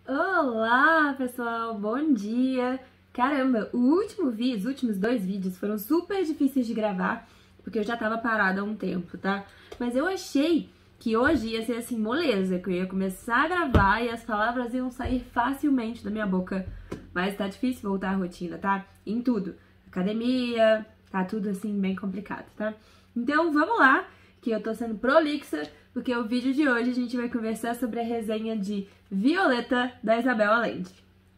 Olá, pessoal, bom dia! Caramba, os últimos dois vídeos foram super difíceis de gravar, porque eu já tava parada há um tempo, tá? Mas eu achei que hoje ia ser assim, moleza, que eu ia começar a gravar e as palavras iam sair facilmente da minha boca. Mas tá difícil voltar à rotina, tá? Em tudo. Academia, tá tudo assim bem complicado, tá? Então vamos lá, que eu tô sendo prolixa, porque o vídeo de hoje a gente vai conversar sobre a resenha de Violeta, da Isabel Allende.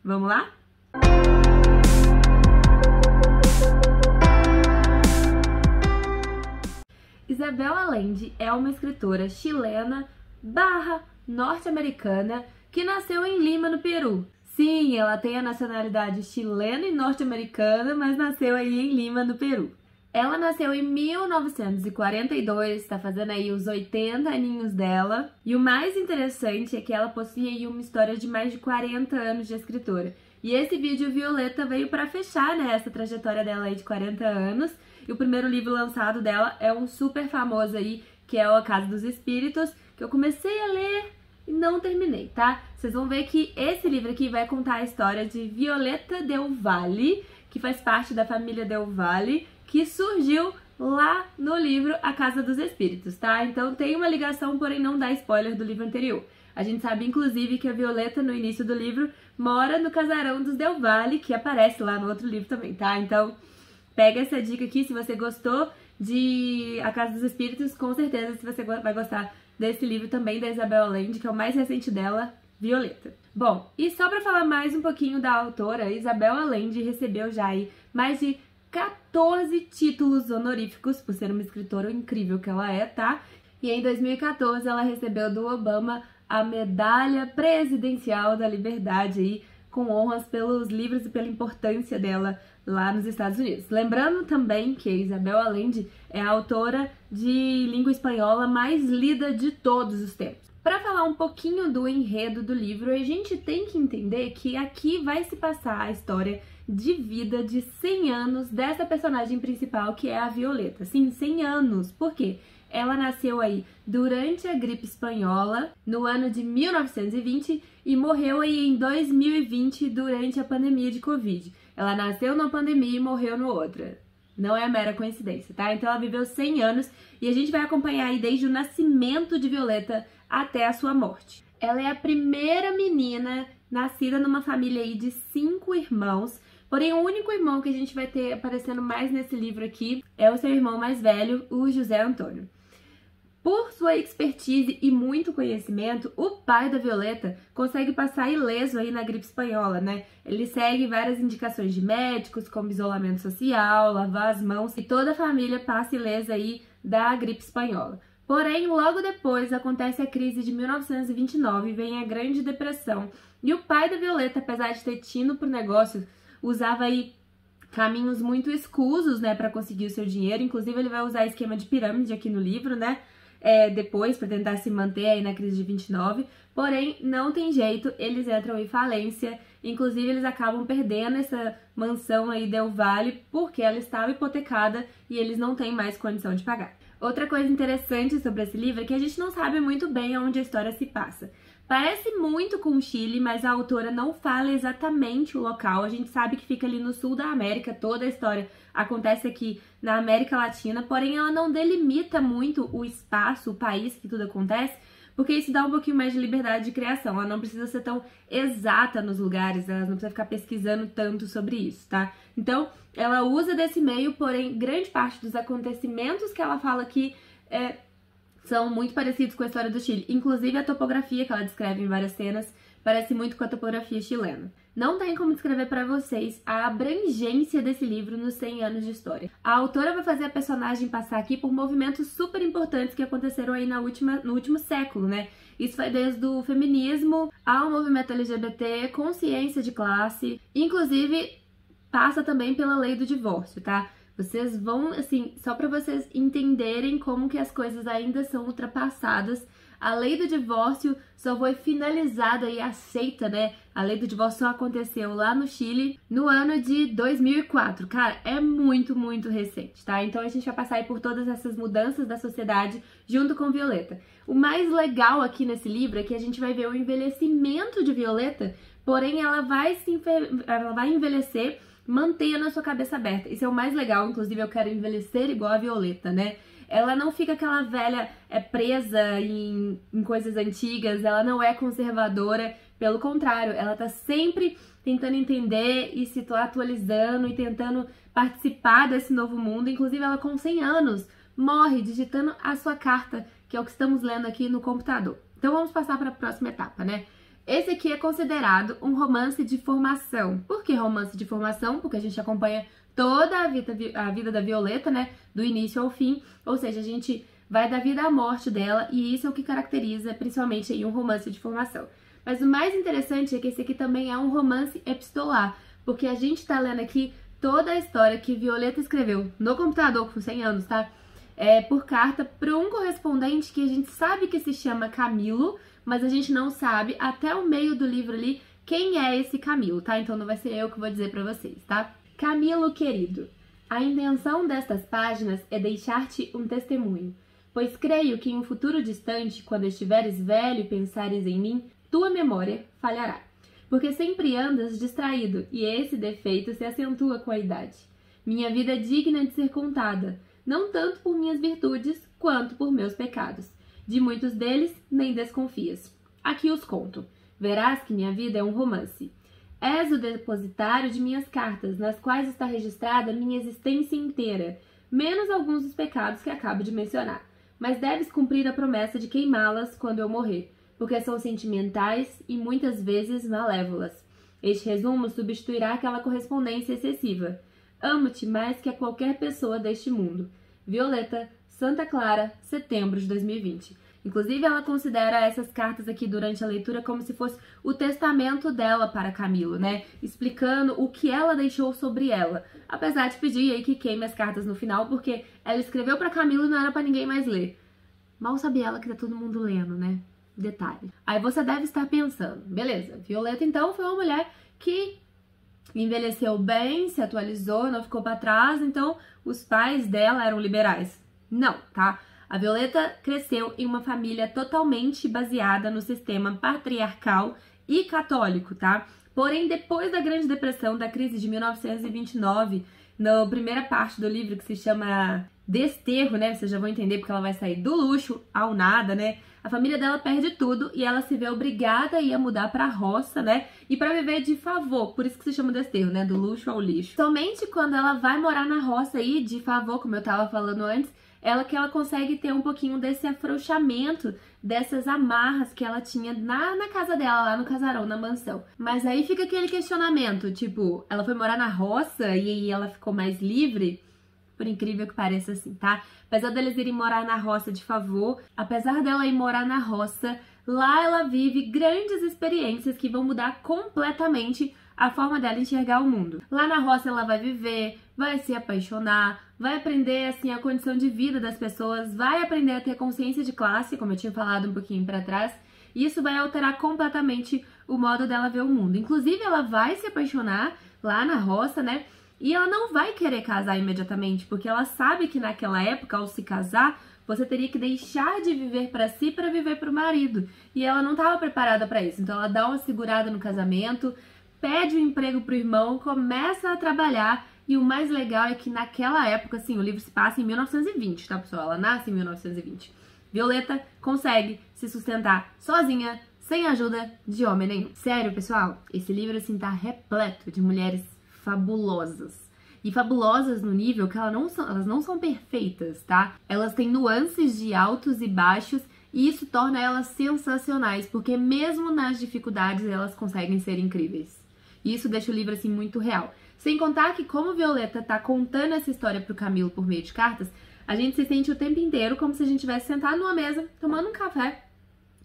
Vamos lá? Isabel Allende é uma escritora chilena norte-americana que nasceu em Lima, no Peru. Sim, ela tem a nacionalidade chilena e norte-americana, mas nasceu aí em Lima, no Peru. Ela nasceu em 1942, está fazendo aí os 80 aninhos dela. E o mais interessante é que ela possui aí uma história de mais de 40 anos de escritora. E esse vídeo Violeta veio para fechar, né, essa trajetória dela aí de 40 anos. E o primeiro livro lançado dela é um super famoso aí, que é o A Casa dos Espíritos, que eu comecei a ler e não terminei, tá? Vocês vão ver que esse livro aqui vai contar a história de Violeta Del Valle, que faz parte da família Del Valle, que surgiu lá no livro A Casa dos Espíritos, tá? Então tem uma ligação, porém não dá spoiler do livro anterior. A gente sabe, inclusive, que a Violeta, no início do livro, mora no casarão dos Del Valle, que aparece lá no outro livro também, tá? Então, pega essa dica aqui, se você gostou de A Casa dos Espíritos, com certeza você vai gostar desse livro também da Isabel Allende, que é o mais recente dela, Violeta. Bom, e só pra falar mais um pouquinho da autora, Isabel Allende recebeu já aí mais de 14 títulos honoríficos, por ser uma escritora incrível que ela é, tá? E em 2014 ela recebeu do Obama a Medalha Presidencial da Liberdade aí, com honras pelos livros e pela importância dela lá nos Estados Unidos. Lembrando também que a Isabel Allende é a autora de língua espanhola mais lida de todos os tempos. Para falar um pouquinho do enredo do livro, a gente tem que entender que aqui vai se passar a história de vida de 100 anos dessa personagem principal, que é a Violeta. Sim, 100 anos. Por quê? Ela nasceu aí durante a gripe espanhola, no ano de 1920, e morreu aí em 2020 durante a pandemia de Covid. Ela nasceu numa pandemia e morreu no outra. Não é mera coincidência, tá? Então ela viveu 100 anos e a gente vai acompanhar aí desde o nascimento de Violeta até a sua morte. Ela é a primeira menina nascida numa família aí de 5 irmãos, porém o único irmão que a gente vai ter aparecendo mais nesse livro aqui é o seu irmão mais velho, o José Antônio. Por sua expertise e muito conhecimento, o pai da Violeta consegue passar ileso aí na gripe espanhola, né? Ele segue várias indicações de médicos, como isolamento social, lavar as mãos, e toda a família passa ilesa aí da gripe espanhola. Porém, logo depois acontece a crise de 1929, vem a Grande Depressão, e o pai da Violeta, apesar de ter tino pro negócio, usava aí caminhos muito escusos, né, para conseguir o seu dinheiro. Inclusive, ele vai usar esquema de pirâmide aqui no livro, né? Depois, para tentar se manter aí na crise de 29, porém, não tem jeito, eles entram em falência, inclusive eles acabam perdendo essa mansão aí Del Valle, porque ela estava hipotecada e eles não têm mais condição de pagar. Outra coisa interessante sobre esse livro é que a gente não sabe muito bem onde a história se passa. Parece muito com o Chile, mas a autora não fala exatamente o local. A gente sabe que fica ali no sul da América, toda a história acontece aqui na América Latina, porém ela não delimita muito o espaço, o país que tudo acontece, porque isso dá um pouquinho mais de liberdade de criação. Ela não precisa ser tão exata nos lugares, ela não precisa ficar pesquisando tanto sobre isso, tá? Então, ela usa desse meio, porém, grande parte dos acontecimentos que ela fala aqui são muito parecidos com a história do Chile. Inclusive, a topografia que ela descreve em várias cenas parece muito com a topografia chilena. Não tem como descrever para vocês a abrangência desse livro nos 100 anos de história. A autora vai fazer a personagem passar aqui por movimentos super importantes que aconteceram aí no último século, né? Isso vai desde o feminismo ao movimento LGBT, consciência de classe, inclusive passa também pela lei do divórcio, tá? Vocês vão, assim, só para vocês entenderem como que as coisas ainda são ultrapassadas a lei do divórcio só foi finalizada e aceita, né? A lei do divórcio só aconteceu lá no Chile no ano de 2004. Cara, é muito, muito recente, tá? Então a gente vai passar aí por todas essas mudanças da sociedade junto com Violeta. O mais legal aqui nesse livro é que a gente vai ver o envelhecimento de Violeta, porém ela vai envelhecer mantendo a sua cabeça aberta. Isso é o mais legal, inclusive eu quero envelhecer igual a Violeta, né? Ela não fica aquela velha presa em coisas antigas, ela não é conservadora, pelo contrário, ela tá sempre tentando entender e se atualizando e tentando participar desse novo mundo. Inclusive ela com 100 anos morre digitando a sua carta, que é o que estamos lendo aqui no computador. Então vamos passar para a próxima etapa, né? Esse aqui é considerado um romance de formação. Por que romance de formação? Porque a gente acompanha toda a vida da Violeta, né? Do início ao fim. Ou seja, a gente vai da vida à morte dela e isso é o que caracteriza principalmente aí um romance de formação. Mas o mais interessante é que esse aqui também é um romance epistolar, porque a gente tá lendo aqui toda a história que Violeta escreveu no computador com 100 anos, tá? Por carta para um correspondente que a gente sabe que se chama Camilo, mas a gente não sabe até o meio do livro ali quem é esse Camilo, tá? Então não vai ser eu que vou dizer pra vocês, tá? Camilo querido, a intenção destas páginas é deixar-te um testemunho, pois creio que em um futuro distante, quando estiveres velho e pensares em mim, tua memória falhará, porque sempre andas distraído e esse defeito se acentua com a idade. Minha vida é digna de ser contada, não tanto por minhas virtudes quanto por meus pecados. De muitos deles, nem desconfias. Aqui os conto. Verás que minha vida é um romance. És o depositário de minhas cartas, nas quais está registrada minha existência inteira, menos alguns dos pecados que acabo de mencionar. Mas deves cumprir a promessa de queimá-las quando eu morrer, porque são sentimentais e muitas vezes malévolas. Este resumo substituirá aquela correspondência excessiva. Amo-te mais que a qualquer pessoa deste mundo. Violeta, Santa Clara, setembro de 2020. Inclusive, ela considera essas cartas aqui durante a leitura como se fosse o testamento dela para Camilo, né? Explicando o que ela deixou sobre ela. Apesar de pedir aí que queime as cartas no final, porque ela escreveu para Camilo e não era para ninguém mais ler. Mal sabia ela que tá todo mundo lendo, né? Detalhe. Aí você deve estar pensando, beleza, Violeta então foi uma mulher que envelheceu bem, se atualizou, não ficou para trás, então os pais dela eram liberais. Não, tá? A Violeta cresceu em uma família totalmente baseada no sistema patriarcal e católico, tá? Porém, depois da Grande Depressão, da crise de 1929, na primeira parte do livro, que se chama Desterro, né? Vocês já vão entender porque ela vai sair do luxo ao nada, né? A família dela perde tudo e ela se vê obrigada a ir mudar pra roça, né? E pra viver de favor, por isso que se chama desterro, né? Do luxo ao lixo. Somente quando ela vai morar na roça aí, de favor, como eu tava falando antes, ela consegue ter um pouquinho desse afrouxamento, dessas amarras que ela tinha na casa dela, lá no casarão, na mansão. Mas aí fica aquele questionamento, tipo, ela foi morar na roça e aí ela ficou mais livre? Por incrível que pareça assim, tá? Apesar deles irem morar na roça de favor, apesar dela ir morar na roça, lá ela vive grandes experiências que vão mudar completamente a forma dela enxergar o mundo. Lá na roça ela vai viver, vai se apaixonar, vai aprender assim a condição de vida das pessoas, vai aprender a ter consciência de classe, como eu tinha falado um pouquinho pra trás, e isso vai alterar completamente o modo dela ver o mundo. Inclusive ela vai se apaixonar lá na roça, né? E ela não vai querer casar imediatamente, porque ela sabe que naquela época, ao se casar, você teria que deixar de viver pra si para viver pro marido. E ela não estava preparada para isso. Então ela dá uma segurada no casamento, pede um emprego pro irmão, começa a trabalhar. E o mais legal é que naquela época, assim, o livro se passa em 1920, tá, pessoal? Ela nasce em 1920. Violeta consegue se sustentar sozinha, sem ajuda de homem nenhum. Sério, pessoal, esse livro, assim, tá repleto de mulheres fabulosas. E fabulosas no nível que elas não são perfeitas, tá? Elas têm nuances de altos e baixos e isso torna elas sensacionais, porque mesmo nas dificuldades elas conseguem ser incríveis. E isso deixa o livro, assim, muito real. Sem contar que como Violeta tá contando essa história pro Camilo por meio de cartas, a gente se sente o tempo inteiro como se a gente tivesse sentado numa mesa, tomando um café,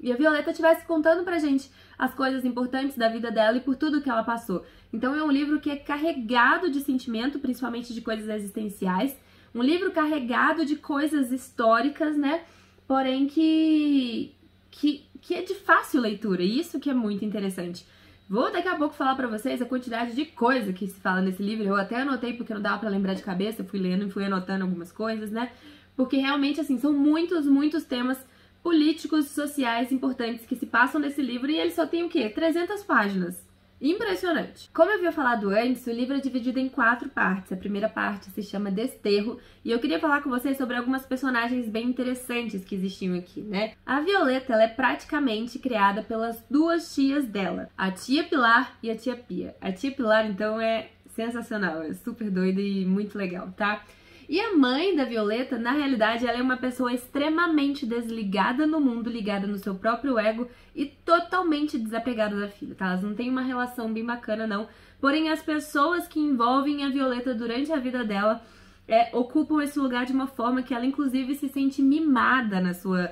e a Violeta estivesse contando pra gente as coisas importantes da vida dela e por tudo que ela passou. Então é um livro que é carregado de sentimento, principalmente de coisas existenciais. Um livro carregado de coisas históricas, né? Porém que que é de fácil leitura, e isso que é muito interessante. Vou daqui a pouco falar pra vocês a quantidade de coisa que se fala nesse livro. Eu até anotei porque não dava pra lembrar de cabeça, fui lendo e fui anotando algumas coisas, né? Porque realmente, assim, são muitos temas políticos e sociais importantes que se passam nesse livro, e ele só tem o quê? 300 páginas. Impressionante! Como eu havia falado antes, o livro é dividido em 4 partes. A primeira parte se chama Desterro, e eu queria falar com vocês sobre algumas personagens bem interessantes que existiam aqui, né? A Violeta, ela é praticamente criada pelas 2 tias dela, a tia Pilar e a tia Pia. A tia Pilar, então, é sensacional, é super doida e muito legal, tá? E a mãe da Violeta, na realidade, ela é uma pessoa extremamente desligada no mundo, ligada no seu próprio ego e totalmente desapegada da filha, tá? Elas não têm uma relação bem bacana, não. Porém, as pessoas que envolvem a Violeta durante a vida dela ocupam esse lugar de uma forma que ela, inclusive, se sente mimada na sua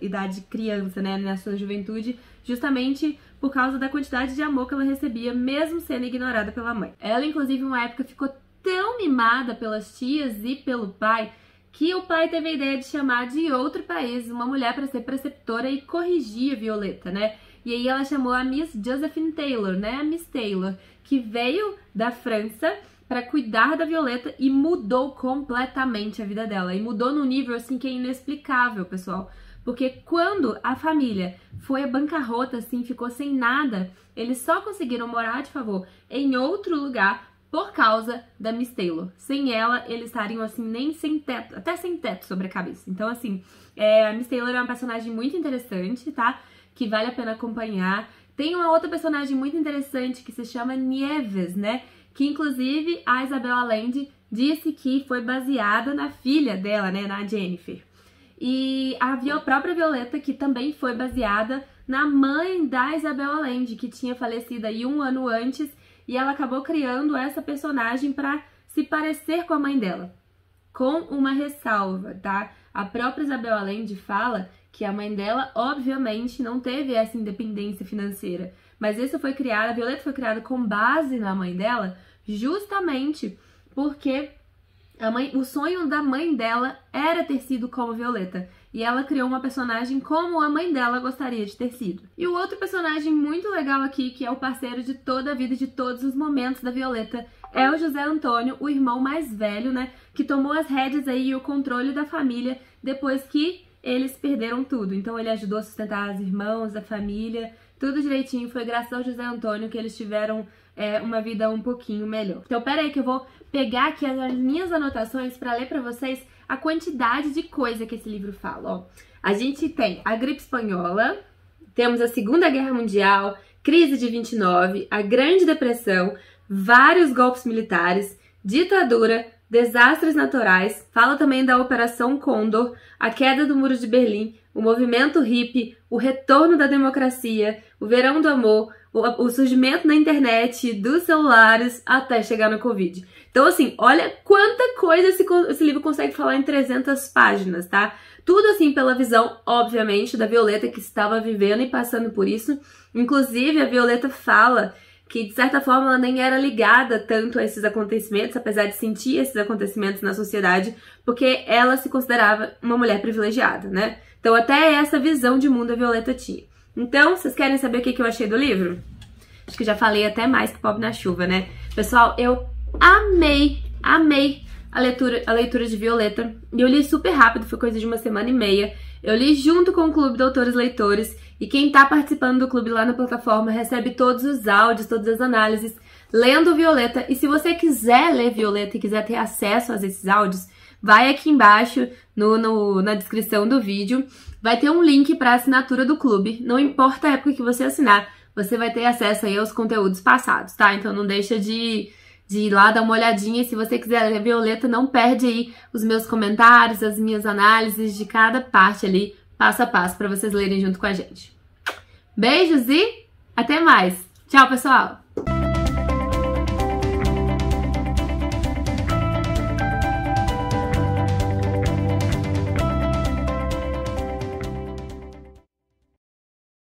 idade criança, né? Na sua juventude, justamente por causa da quantidade de amor que ela recebia, mesmo sendo ignorada pela mãe. Ela, inclusive, em uma época ficou tão mimada pelas tias e pelo pai, que o pai teve a ideia de chamar de outro país uma mulher para ser preceptora e corrigir a Violeta, né? E aí ela chamou a Miss Josephine Taylor, né? A Miss Taylor, que veio da França para cuidar da Violeta e mudou completamente a vida dela. E mudou num nível, assim, que é inexplicável, pessoal. Porque quando a família foi à bancarrota, assim, ficou sem nada, eles só conseguiram morar de favor em outro lugar por causa da Miss Taylor. Sem ela, eles estariam, assim, nem sem teto, até sem teto sobre a cabeça. Então, assim, a Miss Taylor é uma personagem muito interessante, tá? Que vale a pena acompanhar. Tem uma outra personagem muito interessante que se chama Nieves, né? Que, inclusive, a Isabel Allende disse que foi baseada na filha dela, né? Na Jennifer. E a própria Violeta, que também foi baseada na mãe da Isabel Allende, que tinha falecido aí 1 ano antes, e ela acabou criando essa personagem para se parecer com a mãe dela. Com uma ressalva, tá? A própria Isabel Allende fala que a mãe dela, obviamente, não teve essa independência financeira. Mas isso foi criado, a Violeta foi criada com base na mãe dela, justamente porque o sonho da mãe dela era ter sido como Violeta. E ela criou uma personagem como a mãe dela gostaria de ter sido. E o outro personagem muito legal aqui, que é o parceiro de toda a vida, de todos os momentos da Violeta, é o José Antônio, o irmão mais velho, né? Que tomou as rédeas aí e o controle da família depois que eles perderam tudo. Então ele ajudou a sustentar os irmãos, a família, tudo direitinho. Foi graças ao José Antônio que eles tiveram uma vida um pouquinho melhor. Então pera aí que eu vou pegar aqui as minhas anotações para ler para vocês a quantidade de coisa que esse livro fala. Ó, a gente tem a gripe espanhola, temos a Segunda Guerra Mundial, crise de 29, a Grande Depressão, vários golpes militares, ditadura, desastres naturais, fala também da Operação Condor, a queda do Muro de Berlim, o movimento hippie, o retorno da democracia, o verão do amor, o surgimento da internet, dos celulares, até chegar no Covid. Então, assim, olha quanta coisa esse livro consegue falar em 300 páginas, tá? Tudo, assim, pela visão, obviamente, da Violeta, que estava vivendo e passando por isso. Inclusive, a Violeta fala que, de certa forma, ela nem era ligada tanto a esses acontecimentos, apesar de sentir esses acontecimentos na sociedade, porque ela se considerava uma mulher privilegiada, né? Então, até essa visão de mundo a Violeta tinha. Então, vocês querem saber o que eu achei do livro? Acho que já falei até mais que Pobre na Chuva, né? Pessoal, eu amei a leitura de Violeta. E eu li super rápido, foi coisa de 1 semana e meia. Eu li junto com o Clube Doutores Leitores. E quem tá participando do clube lá na plataforma recebe todos os áudios, todas as análises, lendo Violeta. E se você quiser ler Violeta e quiser ter acesso a esses áudios, vai aqui embaixo na descrição do vídeo. Vai ter um link para assinatura do clube. Não importa a época que você assinar, você vai ter acesso aí aos conteúdos passados, tá? Então não deixa de ir lá dar uma olhadinha. E se você quiser ler Violeta, não perde aí os meus comentários, as minhas análises de cada parte ali, passo a passo, para vocês lerem junto com a gente. Beijos e até mais! Tchau, pessoal!